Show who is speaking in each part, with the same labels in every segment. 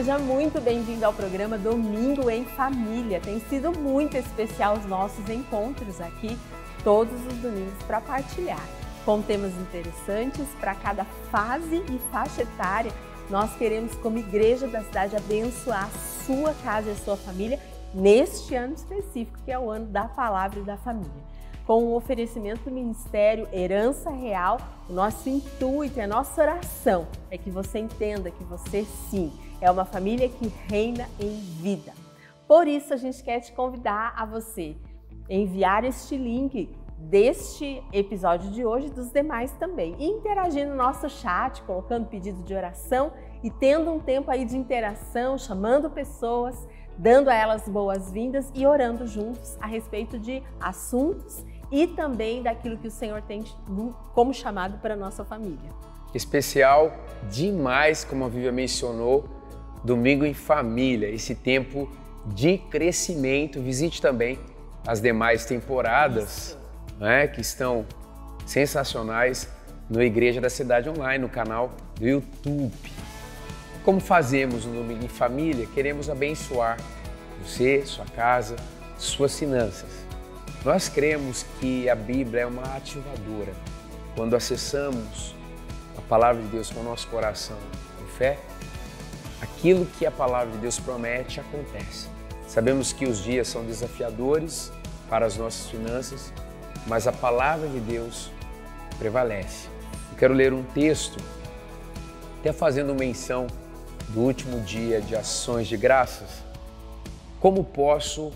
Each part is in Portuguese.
Speaker 1: seja muito bem-vindo ao programa Domingo em Família. Tem sido muito especial os nossos encontros aqui, todos os domingos, para partilhar. Com temas interessantes para cada fase e faixa etária, nós queremos, como Igreja da Cidade, abençoar a sua casa e a sua família neste ano específico, que é o ano da Palavra e da Família. Com o oferecimento do Ministério Herança Real, o nosso intuito e a nossa oração é que você entenda que você, sim, é uma família que reina em vida. Por isso, a gente quer te convidar a você enviar este link deste episódio de hoje e dos demais também. E interagir no nosso chat, colocando pedido de oração e tendo um tempo aí de interação, chamando pessoas, dando a elas boas-vindas e orando juntos a respeito de assuntos e também daquilo que o Senhor tem como chamado para a nossa família.
Speaker 2: Especial demais, como a Vivian mencionou, Domingo em Família, esse tempo de crescimento. Visite também as demais temporadas, né, que estão sensacionais no Igreja da Cidade Online, no canal do YouTube. Como fazemos no Domingo em Família, queremos abençoar você, sua casa, suas finanças. Nós cremos que a Bíblia é uma ativadora. Quando acessamos a Palavra de Deus com o nosso coração com fé, aquilo que a Palavra de Deus promete acontece. Sabemos que os dias são desafiadores para as nossas finanças, mas a Palavra de Deus prevalece. Eu quero ler um texto, até fazendo menção do último dia de ações de graças. Como posso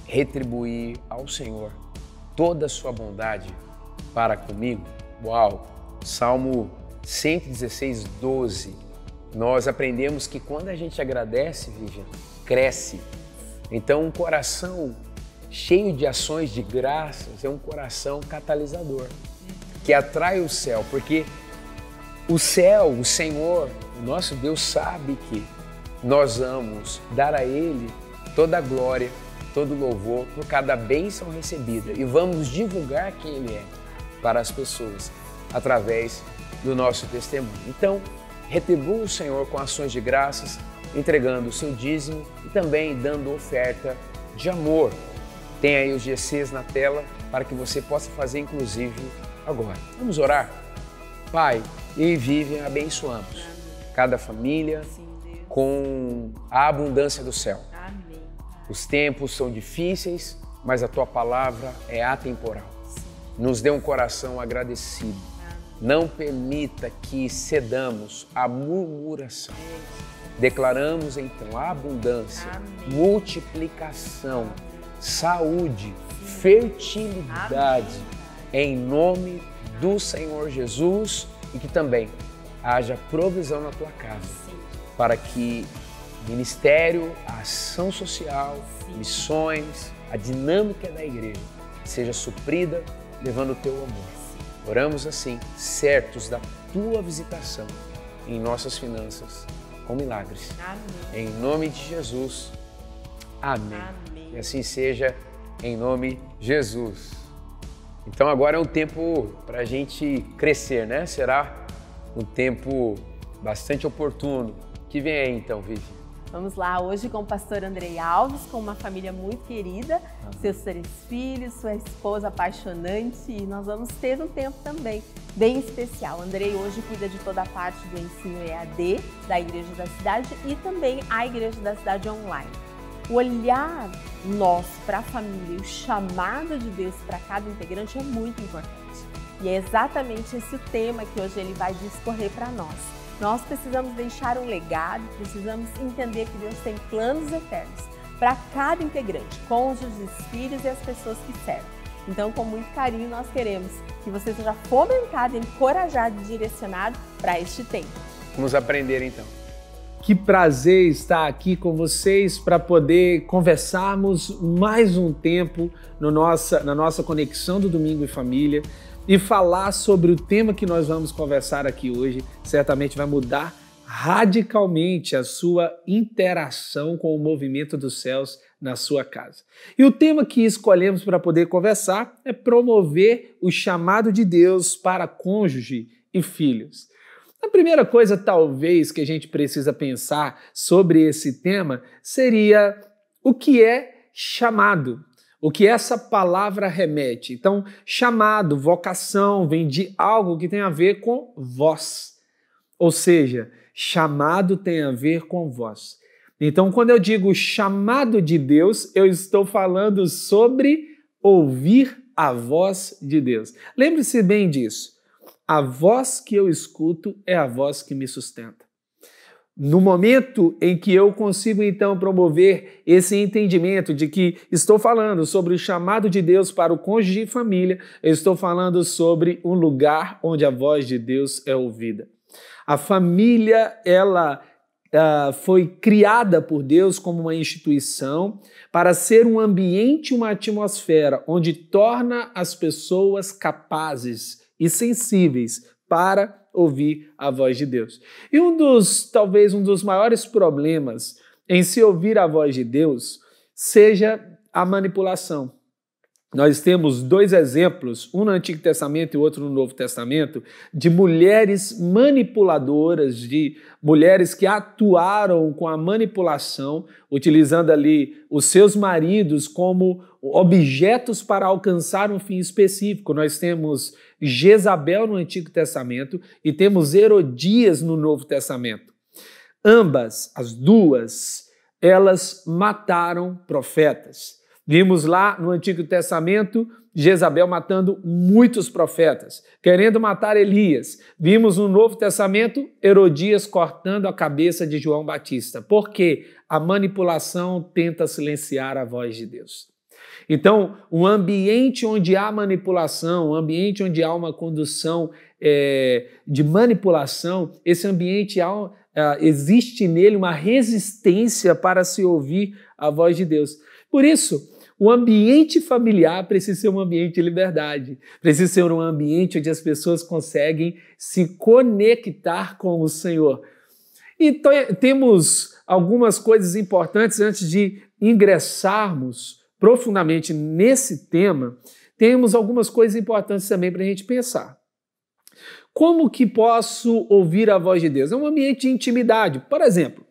Speaker 2: retribuir ao Senhor toda a sua bondade para comigo? Uau! Salmo 116, 12. Nós aprendemos que quando a gente agradece, Vivian, cresce. Então, um coração cheio de ações de graças é um coração catalisador, que atrai o céu, porque o céu, o Senhor, o nosso Deus sabe que nós vamos dar a Ele toda a glória, todo o louvor por cada bênção recebida e vamos divulgar quem Ele é para as pessoas através do nosso testemunho. Então, retribua o Senhor com ações de graças, entregando o seu dízimo e também dando oferta de amor. Tem aí os GCs na tela para que você possa fazer, inclusive, agora. Vamos orar? Pai, eu e Vivian abençoamos cada família com a abundância do céu. Os tempos são difíceis, mas a Tua palavra é atemporal. Nos dê um coração agradecido. Não permita que cedamos à murmuração. Declaramos então a abundância, multiplicação, saúde, fertilidade, em nome do Senhor Jesus, e que também haja provisão na tua casa, para que ministério, a ação social, missões, a dinâmica da igreja seja suprida, levando o teu amor. Oramos assim, certos da tua visitação em nossas finanças, com milagres. Amém. Em nome de Jesus. Amém. Amém. E assim seja, em nome de Jesus. Então agora é um tempo para a gente crescer, né? Será um tempo bastante oportuno. Que vem aí então, Vivi?
Speaker 1: Vamos lá, hoje com o pastor Andrei Alves, com uma família muito querida, seus 3 filhos, sua esposa apaixonante, e nós vamos ter um tempo também bem especial. Andrei hoje cuida de toda a parte do ensino EAD da Igreja da Cidade e também a Igreja da Cidade Online. O olhar nosso para a família e o chamado de Deus para cada integrante é muito importante. E é exatamente esse o tema que hoje ele vai discorrer para nós. Nós precisamos deixar um legado, precisamos entender que Deus tem planos eternos para cada integrante, cônjuges, filhos e as pessoas que servem. Então, com muito carinho, nós queremos que você seja fomentado, encorajado e direcionado para este tempo.
Speaker 2: Vamos aprender então.
Speaker 3: Que prazer estar aqui com vocês para poder conversarmos mais um tempo na nossa conexão do Domingo em Família. E falar sobre o tema que nós vamos conversar aqui hoje certamente vai mudar radicalmente a sua interação com o movimento dos céus na sua casa. E o tema que escolhemos para poder conversar é promover o chamado de Deus para cônjuge e filhos. A primeira coisa, talvez, que a gente precisa pensar sobre esse tema seria o que é chamado, o que essa palavra remete. Então, chamado, vocação, vem de algo que tem a ver com voz. Ou seja, chamado tem a ver com voz. Então, quando eu digo chamado de Deus, eu estou falando sobre ouvir a voz de Deus. Lembre-se bem disso. A voz que eu escuto é a voz que me sustenta. No momento em que eu consigo, então, promover esse entendimento de que estou falando sobre o chamado de Deus para o cônjuge e família, eu estou falando sobre um lugar onde a voz de Deus é ouvida. A família, ela foi criada por Deus como uma instituição para ser um ambiente, uma atmosfera onde torna as pessoas capazes e sensíveis para ouvir a voz de Deus. E talvez um dos maiores problemas em se ouvir a voz de Deus seja a manipulação. Nós temos dois exemplos, um no Antigo Testamento e outro no Novo Testamento, de mulheres manipuladoras, de mulheres que atuaram com a manipulação, utilizando ali os seus maridos como objetos para alcançar um fim específico. Nós temos Jezabel no Antigo Testamento e temos Herodias no Novo Testamento. Ambas, as duas, elas mataram profetas. Vimos lá no Antigo Testamento Jezabel matando muitos profetas, querendo matar Elias. Vimos no Novo Testamento Herodias cortando a cabeça de João Batista. Por quê? A manipulação tenta silenciar a voz de Deus. Então, um ambiente onde há manipulação, um ambiente onde há uma condução de manipulação, esse ambiente existe nele uma resistência para se ouvir a voz de Deus. Por isso, o ambiente familiar precisa ser um ambiente de liberdade, precisa ser um ambiente onde as pessoas conseguem se conectar com o Senhor. E temos algumas coisas importantes antes de ingressarmos profundamente nesse tema, temos algumas coisas importantes também para a gente pensar. Como que posso ouvir a voz de Deus? É um ambiente de intimidade. Por exemplo,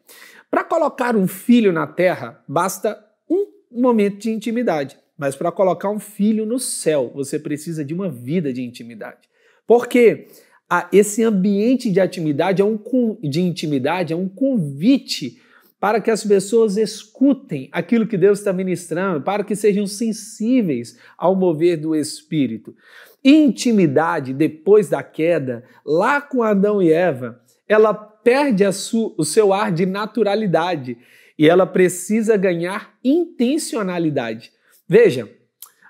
Speaker 3: para colocar um filho na terra, basta um momento de intimidade. Mas para colocar um filho no céu, você precisa de uma vida de intimidade. Porque esse ambiente de intimidade é um convite para que as pessoas escutem aquilo que Deus está ministrando, para que sejam sensíveis ao mover do Espírito. Intimidade, depois da queda, lá com Adão e Eva, ela perde o seu ar de naturalidade e ela precisa ganhar intencionalidade. Veja,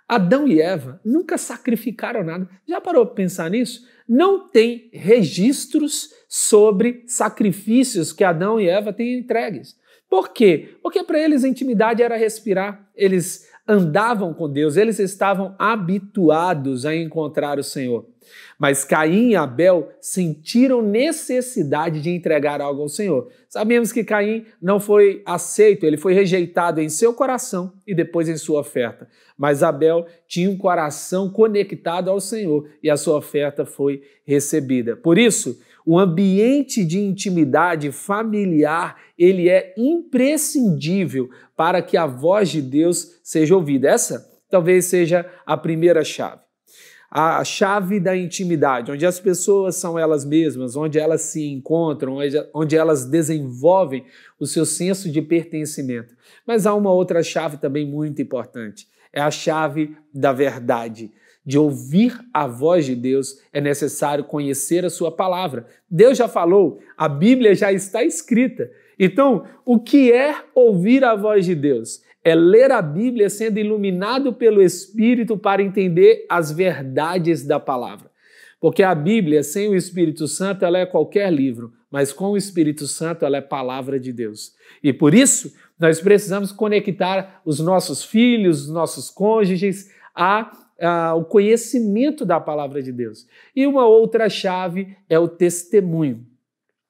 Speaker 3: Adão e Eva nunca sacrificaram nada. Já parou para pensar nisso? Não tem registros sobre sacrifícios que Adão e Eva têm entregues. Por quê? Porque para eles a intimidade era respirar, eles andavam com Deus, eles estavam habituados a encontrar o Senhor. Mas Caim e Abel sentiram necessidade de entregar algo ao Senhor. Sabemos que Caim não foi aceito, ele foi rejeitado em seu coração e depois em sua oferta. Mas Abel tinha um coração conectado ao Senhor e a sua oferta foi recebida. Por isso, o ambiente de intimidade familiar, ele é imprescindível para que a voz de Deus seja ouvida. Essa talvez seja a primeira chave. A chave da intimidade, onde as pessoas são elas mesmas, onde elas se encontram, onde elas desenvolvem o seu senso de pertencimento. Mas há uma outra chave também muito importante, é a chave da verdade. De ouvir a voz de Deus, é necessário conhecer a sua palavra. Deus já falou, a Bíblia já está escrita. Então, o que é ouvir a voz de Deus? É ler a Bíblia sendo iluminado pelo Espírito para entender as verdades da palavra. Porque a Bíblia, sem o Espírito Santo, ela é qualquer livro, mas com o Espírito Santo, ela é palavra de Deus. E por isso, nós precisamos conectar os nossos filhos, os nossos cônjuges ao conhecimento da palavra de Deus. E uma outra chave é o testemunho.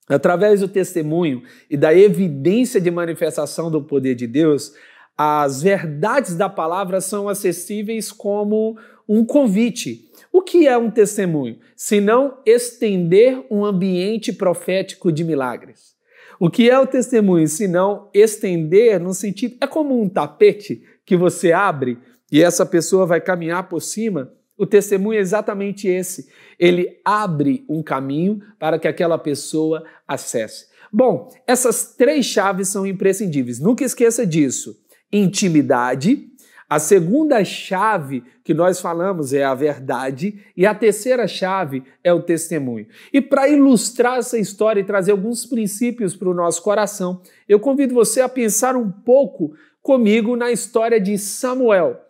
Speaker 3: Através do testemunho e da evidência de manifestação do poder de Deus, as verdades da palavra são acessíveis como um convite O que é um testemunho? Se não estender um ambiente profético de milagres. O que é o testemunho? Se não estender no sentido... É como um tapete que você abre e essa pessoa vai caminhar por cima. O testemunho é exatamente esse. Ele abre um caminho para que aquela pessoa acesse. Bom, essas 3 chaves são imprescindíveis. Nunca esqueça disso. Intimidade. A segunda chave que nós falamos é a verdade e a terceira chave é o testemunho. E para ilustrar essa história e trazer alguns princípios para o nosso coração, eu convido você a pensar um pouco comigo na história de Samuel,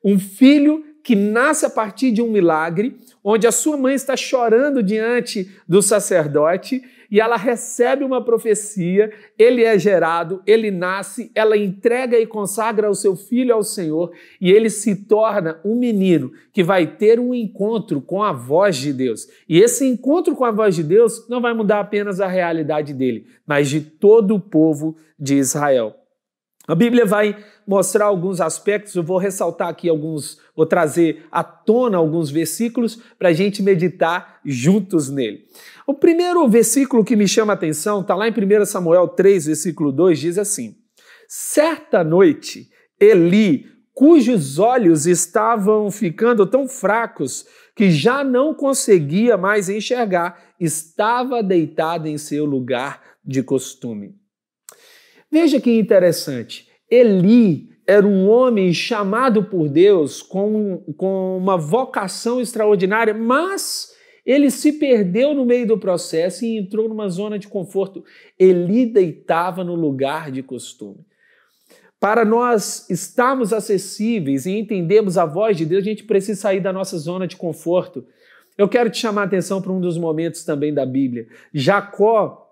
Speaker 3: um filho que nasce a partir de um milagre, onde a sua mãe está chorando diante do sacerdote e ela recebe uma profecia, ele é gerado, ele nasce, ela entrega e consagra o seu filho ao Senhor e ele se torna um menino que vai ter um encontro com a voz de Deus. E esse encontro com a voz de Deus não vai mudar apenas a realidade dele, mas de todo o povo de Israel. A Bíblia vai mostrar alguns aspectos, eu vou ressaltar aqui alguns, vou trazer à tona alguns versículos para a gente meditar juntos nele. O primeiro versículo que me chama a atenção está lá em 1 Samuel 3, versículo 2, diz assim: certa noite, Eli, cujos olhos estavam ficando tão fracos que já não conseguia mais enxergar, estava deitado em seu lugar de costume. Veja que interessante, Eli era um homem chamado por Deus com uma vocação extraordinária, mas ele se perdeu no meio do processo e entrou numa zona de conforto. Eli deitava no lugar de costume. Para nós estarmos acessíveis e entendermos a voz de Deus, a gente precisa sair da nossa zona de conforto. Eu quero te chamar a atenção para um dos momentos também da Bíblia. Jacó,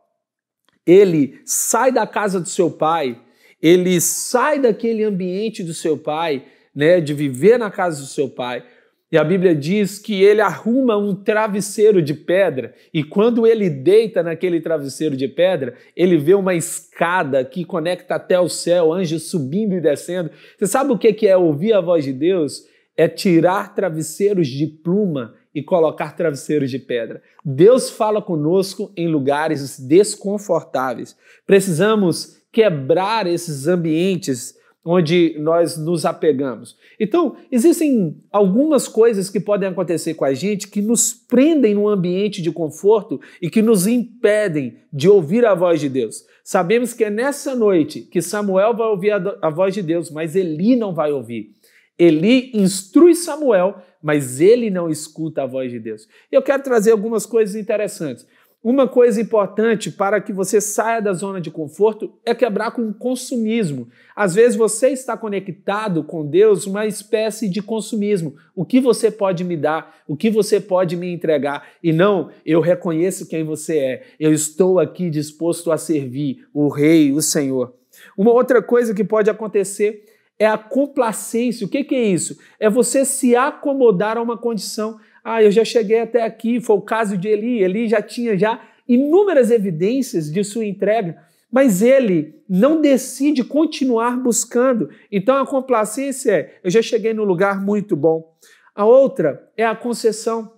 Speaker 3: ele sai da casa do seu pai, ele sai daquele ambiente do seu pai, né, de viver na casa do seu pai, e a Bíblia diz que ele arruma um travesseiro de pedra, e quando ele deita naquele travesseiro de pedra, ele vê uma escada que conecta até o céu, anjos subindo e descendo. Você sabe o que é ouvir a voz de Deus? É tirar travesseiros de pluma e colocar travesseiros de pedra. Deus fala conosco em lugares desconfortáveis. Precisamos quebrar esses ambientes onde nós nos apegamos. Então, existem algumas coisas que podem acontecer com a gente que nos prendem num ambiente de conforto e que nos impedem de ouvir a voz de Deus. Sabemos que é nessa noite que Samuel vai ouvir a voz de Deus, mas Eli não vai ouvir. Eli instrui Samuel, mas ele não escuta a voz de Deus. Eu quero trazer algumas coisas interessantes. Uma coisa importante para que você saia da zona de conforto é quebrar com o consumismo. Às vezes você está conectado com Deus, uma espécie de consumismo. O que você pode me dar? O que você pode me entregar? E não, eu reconheço quem você é. Eu estou aqui disposto a servir o Rei, o Senhor. Uma outra coisa que pode acontecer é a complacência. O que é isso? É você se acomodar a uma condição. Eu já cheguei até aqui, foi o caso de Eli. Eli já tinha inúmeras evidências de sua entrega, mas ele não decide continuar buscando. Então a complacência é, eu já cheguei num lugar muito bom. A outra é a concessão.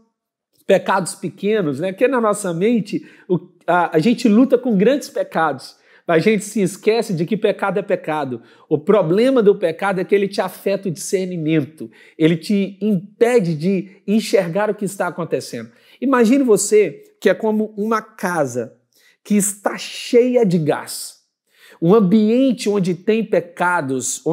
Speaker 3: Pecados pequenos, né? Porque na nossa mente a gente luta com grandes pecados. A gente se esquece de que pecado é pecado. O problema do pecado é que ele te afeta o discernimento. Ele te impede de enxergar o que está acontecendo. Imagine você que é como uma casa que está cheia de gás. Um ambiente onde tem pecados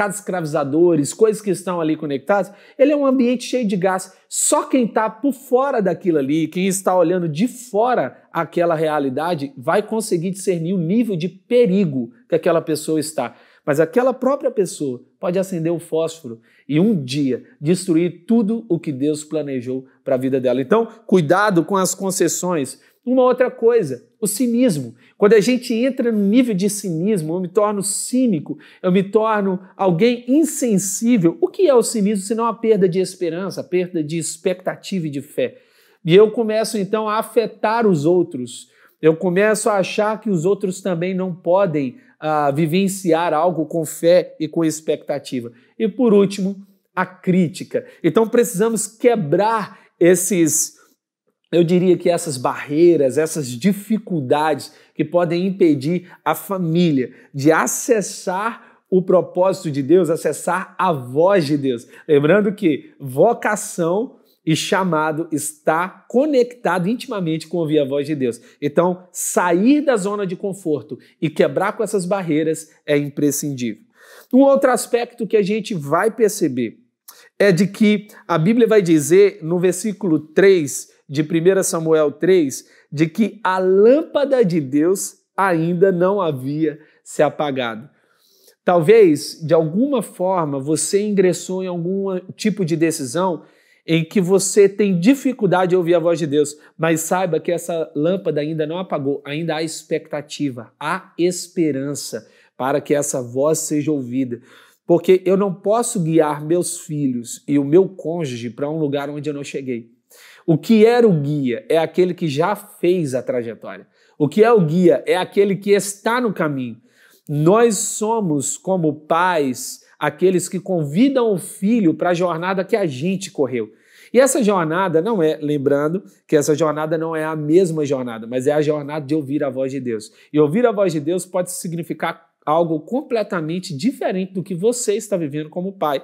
Speaker 3: escravizadores, coisas que estão ali conectadas, ele é um ambiente cheio de gás. Só quem está por fora daquilo ali, quem está olhando de fora aquela realidade, vai conseguir discernir o nível de perigo que aquela pessoa está. Mas aquela própria pessoa pode acender um fósforo e um dia destruir tudo o que Deus planejou para a vida dela. Então, cuidado com as concessões. Uma outra coisa, o cinismo. Quando a gente entra no nível de cinismo, eu me torno cínico, eu me torno alguém insensível. O que é o cinismo senão a perda de esperança, a perda de expectativa e de fé? E eu começo então a afetar os outros. Eu começo a achar que os outros também não podem vivenciar algo com fé e com expectativa. E por último, a crítica. Então precisamos quebrar eu diria que essas barreiras, essas dificuldades que podem impedir a família de acessar o propósito de Deus, acessar a voz de Deus. Lembrando que vocação e chamado está conectado intimamente com ouvir a voz de Deus. Então, sair da zona de conforto e quebrar com essas barreiras é imprescindível. Um outro aspecto que a gente vai perceber é de que a Bíblia vai dizer no versículo 3 de 1 Samuel 3, de que a lâmpada de Deus ainda não havia se apagado. Talvez, de alguma forma, você ingressou em algum tipo de decisão em que você tem dificuldade de ouvir a voz de Deus, mas saiba que essa lâmpada ainda não apagou, ainda há expectativa, há esperança para que essa voz seja ouvida. Porque eu não posso guiar meus filhos e o meu cônjuge para um lugar onde eu não cheguei. O que era o guia é aquele que já fez a trajetória. O que é o guia é aquele que está no caminho. Nós somos, como pais, aqueles que convidam o filho para a jornada que a gente correu. E essa jornada não é, lembrando que essa jornada não é a mesma jornada, mas é a jornada de ouvir a voz de Deus. E ouvir a voz de Deus pode significar algo completamente diferente do que você está vivendo como pai.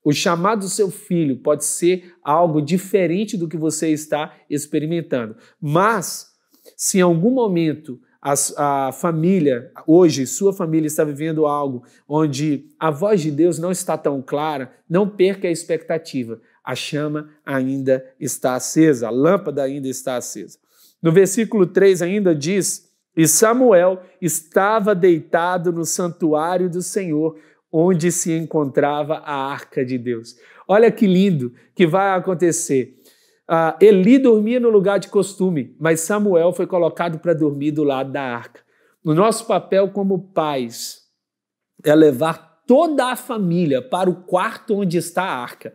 Speaker 3: O chamado do seu filho pode ser algo diferente do que você está experimentando. Mas, se em algum momento a família, hoje, sua família está vivendo algo onde a voz de Deus não está tão clara, não perca a expectativa. A chama ainda está acesa, a lâmpada ainda está acesa. No versículo 3 ainda diz: e Samuel estava deitado no santuário do Senhor, onde se encontrava a arca de Deus. Olha que lindo que vai acontecer. Eli dormia no lugar de costume, mas Samuel foi colocado para dormir do lado da arca. O nosso papel como pais é levar toda a família para o quarto onde está a arca.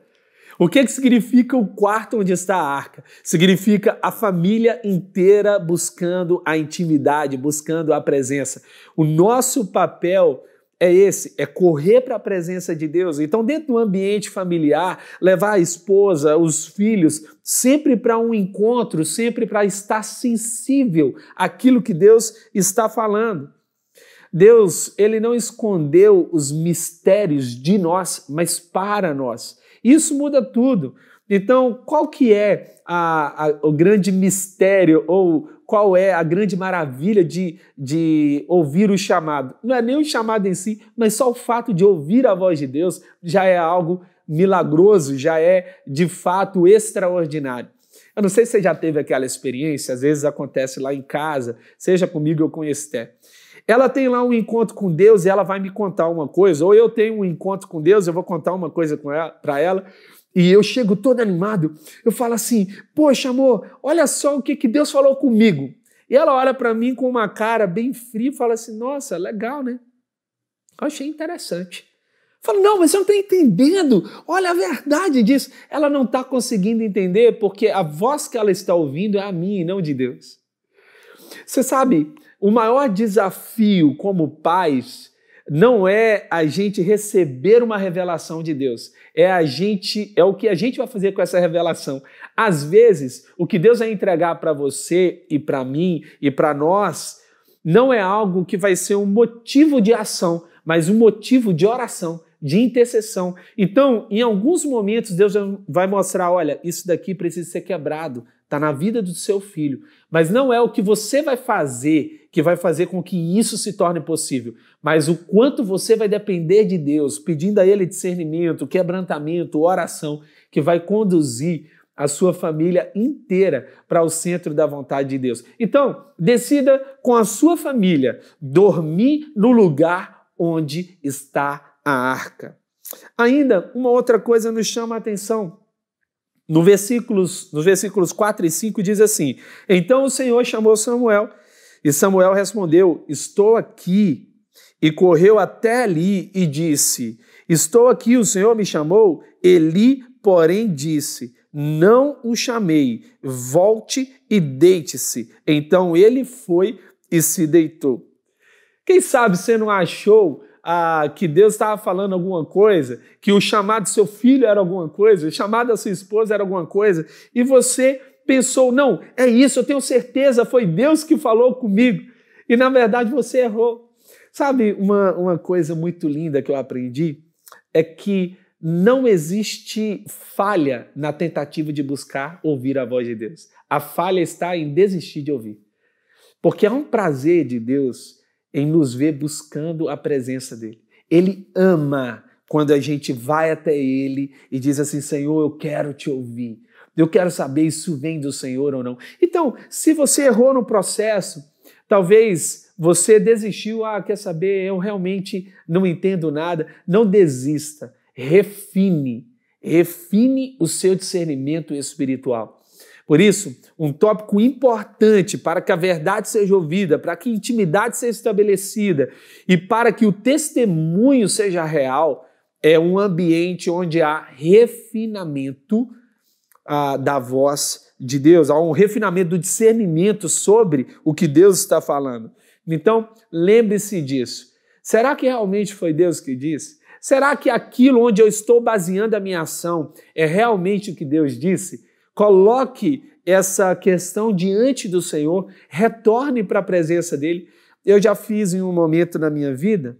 Speaker 3: O que significa o quarto onde está a arca? Significa a família inteira buscando a intimidade, buscando a presença. O nosso papel é esse, é correr para a presença de Deus. Então, dentro do ambiente familiar, levar a esposa, os filhos, sempre para um encontro, sempre para estar sensível àquilo que Deus está falando. Deus, Ele não escondeu os mistérios de nós, mas para nós. Isso muda tudo. Então, qual que é o grande mistério ou qual é a grande maravilha de ouvir o chamado? Não é nem o chamado em si, mas só o fato de ouvir a voz de Deus já é algo milagroso, já é de fato extraordinário. Eu não sei se você já teve aquela experiência, às vezes acontece lá em casa, seja comigo ou com Esther. Ela tem lá um encontro com Deus e ela vai me contar uma coisa, ou eu tenho um encontro com Deus, eu vou contar uma coisa para ela, e eu chego todo animado, eu falo assim: poxa, amor, olha só o que Deus falou comigo. E ela olha para mim com uma cara bem fria e fala assim: nossa, legal, né? Eu achei interessante. Eu falo: não, mas você não está entendendo. Olha a verdade disso. Ela não está conseguindo entender porque a voz que ela está ouvindo é a minha e não de Deus. Você sabe, o maior desafio como pais não é a gente receber uma revelação de Deus, é o que a gente vai fazer com essa revelação. Às vezes, o que Deus vai entregar para você e para mim e para nós não é algo que vai ser um motivo de ação, mas um motivo de oração, de intercessão. Então, em alguns momentos, Deus vai mostrar: olha, isso daqui precisa ser quebrado, está na vida do seu filho. Mas não é o que você vai fazer que vai fazer com que isso se torne possível, mas o quanto você vai depender de Deus, pedindo a Ele discernimento, quebrantamento, oração, que vai conduzir a sua família inteira para o centro da vontade de Deus. Então, decida com a sua família dormir no lugar onde está a arca. Ainda, uma outra coisa nos chama a atenção. Nos versículos 4 e 5 diz assim: então o Senhor chamou Samuel, e Samuel respondeu: estou aqui. E correu até ali e disse: estou aqui, o Senhor me chamou. Eli, porém, disse: não o chamei, volte e deite-se. Então ele foi e se deitou. Quem sabe você não achou que Deus estava falando alguma coisa, que o chamado do seu filho era alguma coisa, o chamado da sua esposa era alguma coisa, e você pensou, não, é isso, eu tenho certeza, foi Deus que falou comigo, e na verdade você errou. Sabe, uma coisa muito linda que eu aprendi é que não existe falha na tentativa de buscar ouvir a voz de Deus. A falha está em desistir de ouvir. Porque há um prazer de Deus em nos ver buscando a presença dele. Ele ama quando a gente vai até ele e diz assim, Senhor, eu quero te ouvir. Eu quero saber se isso vem do Senhor ou não. Então, se você errou no processo, talvez você desistiu, quer saber, eu realmente não entendo nada. Não desista. Refine o seu discernimento espiritual. Por isso, um tópico importante para que a verdade seja ouvida, para que a intimidade seja estabelecida e para que o testemunho seja real, é um ambiente onde há refinamento da voz de Deus, há um refinamento do discernimento sobre o que Deus está falando. Então, lembre-se disso. Será que realmente foi Deus que disse? Será que aquilo onde eu estou baseando a minha ação é realmente o que Deus disse? Coloque essa questão diante do Senhor, retorne para a presença dele. Eu já fiz em um momento na minha vida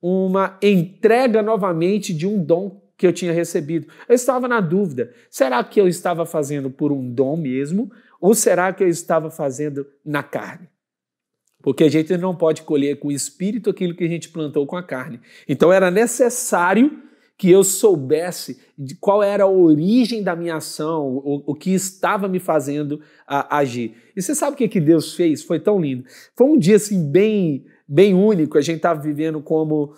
Speaker 3: uma entrega novamente de um dom que eu tinha recebido. Eu estava na dúvida, será que eu estava fazendo por um dom mesmo ou será que eu estava fazendo na carne? Porque a gente não pode colher com o espírito aquilo que a gente plantou com a carne. Então era necessário que eu soubesse de qual era a origem da minha ação, o que estava me fazendo agir. E você sabe o que Deus fez? Foi tão lindo. Foi um dia assim bem único. A gente estava vivendo como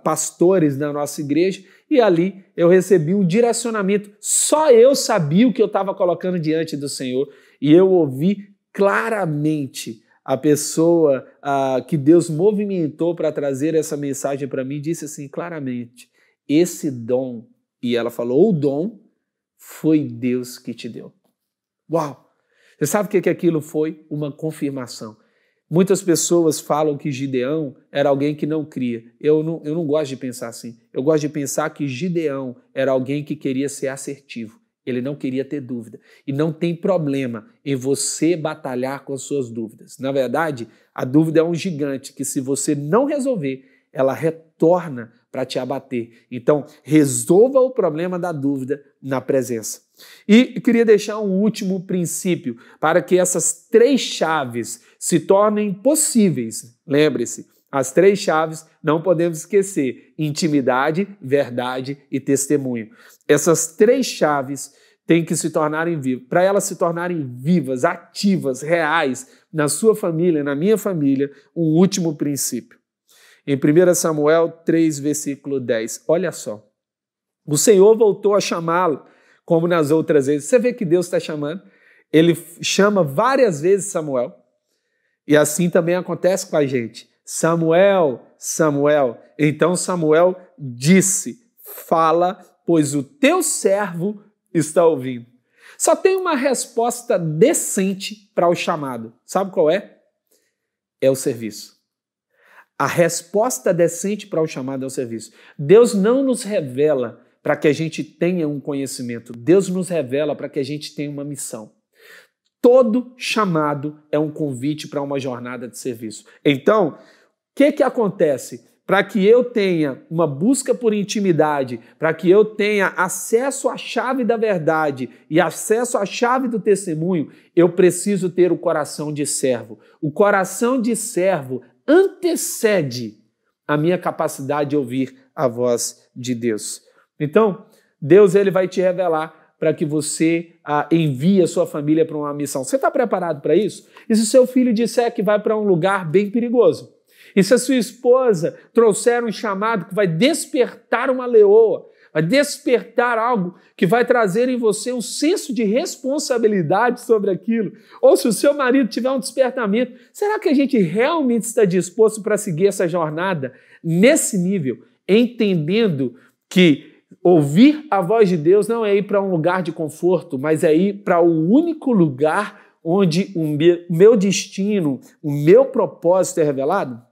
Speaker 3: pastores na nossa igreja e ali eu recebi um direcionamento. Só eu sabia o que eu estava colocando diante do Senhor e eu ouvi claramente a pessoa que Deus movimentou para trazer essa mensagem para mim disse assim claramente, esse dom, e ela falou, o dom foi Deus que te deu. Uau! Você sabe o que aquilo foi? Uma confirmação. Muitas pessoas falam que Gideão era alguém que não cria. Eu não gosto de pensar assim. Eu gosto de pensar que Gideão era alguém que queria ser assertivo. Ele não queria ter dúvida. E não tem problema em você batalhar com as suas dúvidas. Na verdade, a dúvida é um gigante que se você não resolver, ela retorna para te abater. Então, resolva o problema da dúvida na presença. E queria deixar um último princípio para que essas 3 chaves se tornem possíveis. Lembre-se, as 3 chaves não podemos esquecer: intimidade, verdade e testemunho. Essas 3 chaves têm que se tornarem vivas. Para elas se tornarem vivas, ativas, reais, na sua família, na minha família, um último princípio. Em 1 Samuel 3, versículo 10, olha só. O Senhor voltou a chamá-lo, como nas outras vezes. Você vê que Deus está chamando? Ele chama várias vezes Samuel. E assim também acontece com a gente. Samuel, Samuel. Então Samuel disse, fala, pois o teu servo está ouvindo. Só tem uma resposta decente para o chamado. Sabe qual é? É o serviço. A resposta decente para o chamado é o serviço. Deus não nos revela para que a gente tenha um conhecimento. Deus nos revela para que a gente tenha uma missão. Todo chamado é um convite para uma jornada de serviço. Então, o que acontece? Para que eu tenha uma busca por intimidade, para que eu tenha acesso à chave da verdade e acesso à chave do testemunho, eu preciso ter o coração de servo. O coração de servo antecede a minha capacidade de ouvir a voz de Deus. Então, Deus ele vai te revelar para que você envie a sua família para uma missão. Você está preparado para isso? E se o seu filho disser que vai para um lugar bem perigoso? E se a sua esposa trouxer um chamado que vai despertar uma leoa, vai despertar algo que vai trazer em você um senso de responsabilidade sobre aquilo, ou se o seu marido tiver um despertamento, será que a gente realmente está disposto para seguir essa jornada nesse nível, entendendo que ouvir a voz de Deus não é ir para um lugar de conforto, mas é ir para o único lugar onde o meu destino, o meu propósito é revelado?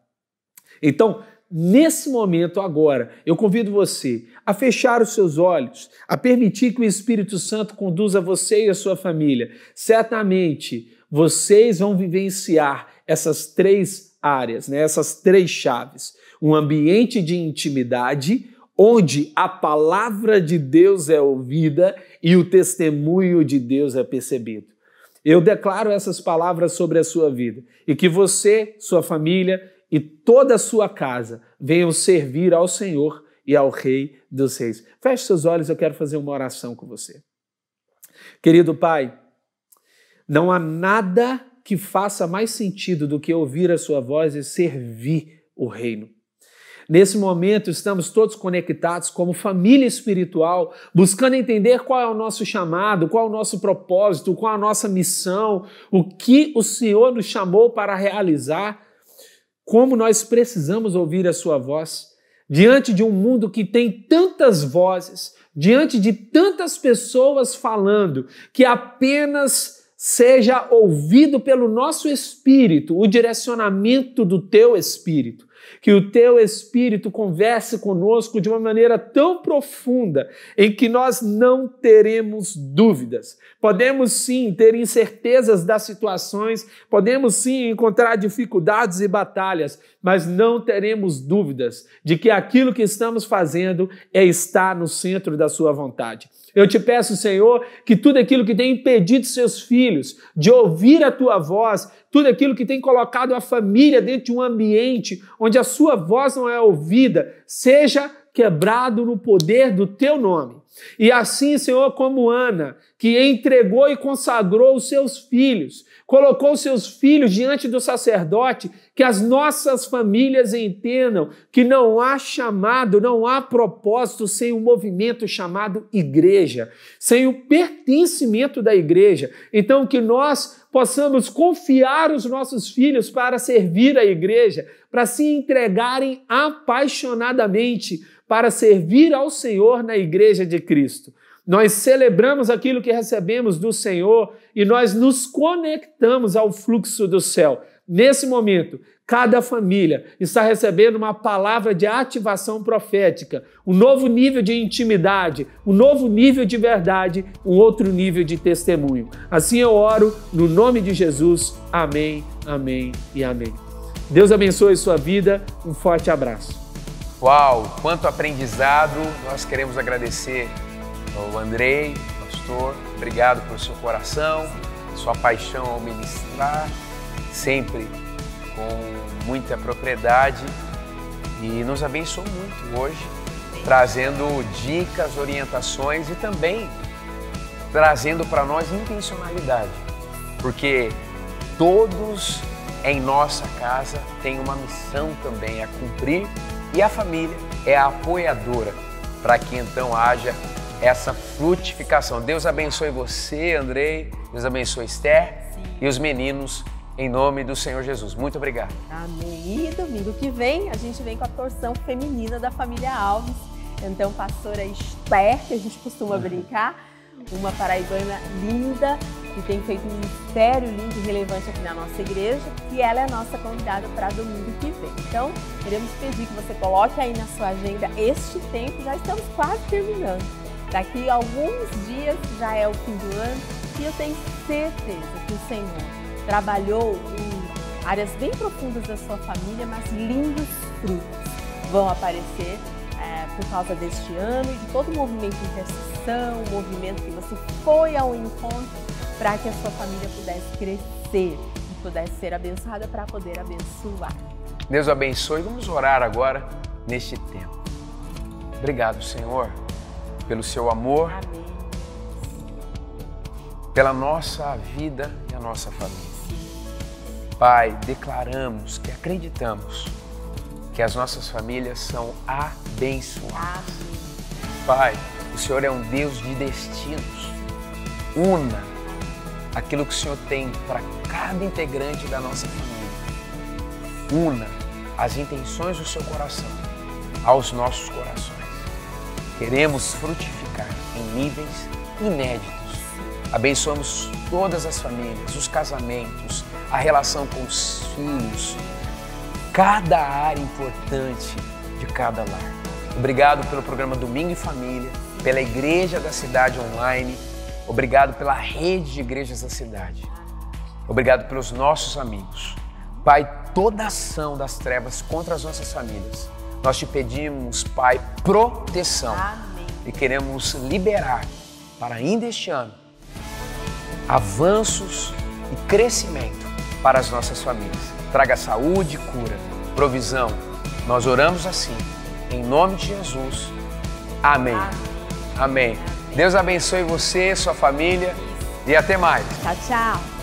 Speaker 3: Então, nesse momento agora, eu convido você a fechar os seus olhos, a permitir que o Espírito Santo conduza você e a sua família. Certamente, vocês vão vivenciar essas 3 áreas, né? Essas 3 chaves. Um ambiente de intimidade, onde a palavra de Deus é ouvida e o testemunho de Deus é percebido. Eu declaro essas palavras sobre a sua vida e que você, sua família e toda a sua casa venham servir ao Senhor e ao Rei dos Reis. Feche seus olhos, eu quero fazer uma oração com você. Querido Pai, não há nada que faça mais sentido do que ouvir a sua voz e servir o reino. Nesse momento, estamos todos conectados como família espiritual, buscando entender qual é o nosso chamado, qual é o nosso propósito, qual é a nossa missão, o que o Senhor nos chamou para realizar, como nós precisamos ouvir a sua voz. Diante de um mundo que tem tantas vozes, diante de tantas pessoas falando, que apenas seja ouvido pelo nosso espírito, o direcionamento do teu espírito. Que o teu Espírito converse conosco de uma maneira tão profunda em que nós não teremos dúvidas. Podemos sim ter incertezas das situações, podemos sim encontrar dificuldades e batalhas, mas não teremos dúvidas de que aquilo que estamos fazendo é estar no centro da sua vontade. Eu te peço, Senhor, que tudo aquilo que tem impedido seus filhos de ouvir a tua voz, tudo aquilo que tem colocado a família dentro de um ambiente onde a sua voz não é ouvida, seja quebrado no poder do teu nome. E assim, Senhor, como Ana, que entregou e consagrou os seus filhos, colocou os seus filhos diante do sacerdote, que as nossas famílias entendam que não há chamado, não há propósito sem um movimento chamado igreja, sem o pertencimento da igreja. Então, que nós possamos confiar os nossos filhos para servir a igreja, para se entregarem apaixonadamente para servir ao Senhor na igreja de Cristo. Nós celebramos aquilo que recebemos do Senhor e nós nos conectamos ao fluxo do céu. Nesse momento, cada família está recebendo uma palavra de ativação profética, um novo nível de intimidade, um novo nível de verdade, um outro nível de testemunho. Assim eu oro no nome de Jesus. Amém, amém e amém. Deus abençoe sua vida. Um forte abraço.
Speaker 2: Uau, quanto aprendizado! Nós queremos agradecer ao Andrei, pastor. Obrigado pelo seu coração, sua paixão ao ministrar, sempre com muita propriedade, e nos abençoou muito hoje, trazendo dicas, orientações e também trazendo para nós intencionalidade, porque todos em nossa casa têm uma missão também a cumprir e a família é a apoiadora para que então haja essa frutificação. Deus abençoe você, Andrei, Deus abençoe Esther e os meninos, em nome do Senhor Jesus. Muito obrigado.
Speaker 1: Amém. E domingo que vem, a gente vem com a porção feminina da família Alves. Então, pastora Esther, que a gente costuma brincar, uma paraibana linda, que tem feito um ministério lindo e relevante aqui na nossa igreja, e ela é a nossa convidada para domingo que vem. Então, queremos pedir que você coloque aí na sua agenda este tempo, já estamos quase terminando. Daqui a alguns dias já é o fim do ano, e eu tenho certeza que o Senhor trabalhou em áreas bem profundas da sua família, mas lindos frutos vão aparecer por causa deste ano e de todo o movimento de intercessão, o movimento que você foi ao encontro para que a sua família pudesse crescer e pudesse ser abençoada para poder abençoar.
Speaker 2: Deus abençoe. Vamos orar agora neste tempo. Obrigado, Senhor, pelo seu amor,
Speaker 1: Amém.
Speaker 2: pela nossa vida e a nossa família. Pai, declaramos que acreditamos que as nossas famílias são abençoadas. Pai, o Senhor é um Deus de destinos. Una aquilo que o Senhor tem para cada integrante da nossa família. Una as intenções do seu coração aos nossos corações. Queremos frutificar em níveis inéditos. Abençoamos todas as famílias, os casamentos, a relação com os filhos, cada área importante de cada lar. Obrigado pelo programa Domingo em Família, pela Igreja da Cidade Online, obrigado pela rede de igrejas da cidade. Obrigado pelos nossos amigos. Pai, toda ação das trevas contra as nossas famílias, nós te pedimos, Pai, proteção.
Speaker 1: Amém.
Speaker 2: E queremos liberar para ainda este ano avanços e crescimento para as nossas famílias. Traga saúde e cura, provisão. Nós oramos assim, em nome de Jesus. Amém. Amém. Deus abençoe você, sua família e até mais.
Speaker 1: Tchau, tchau.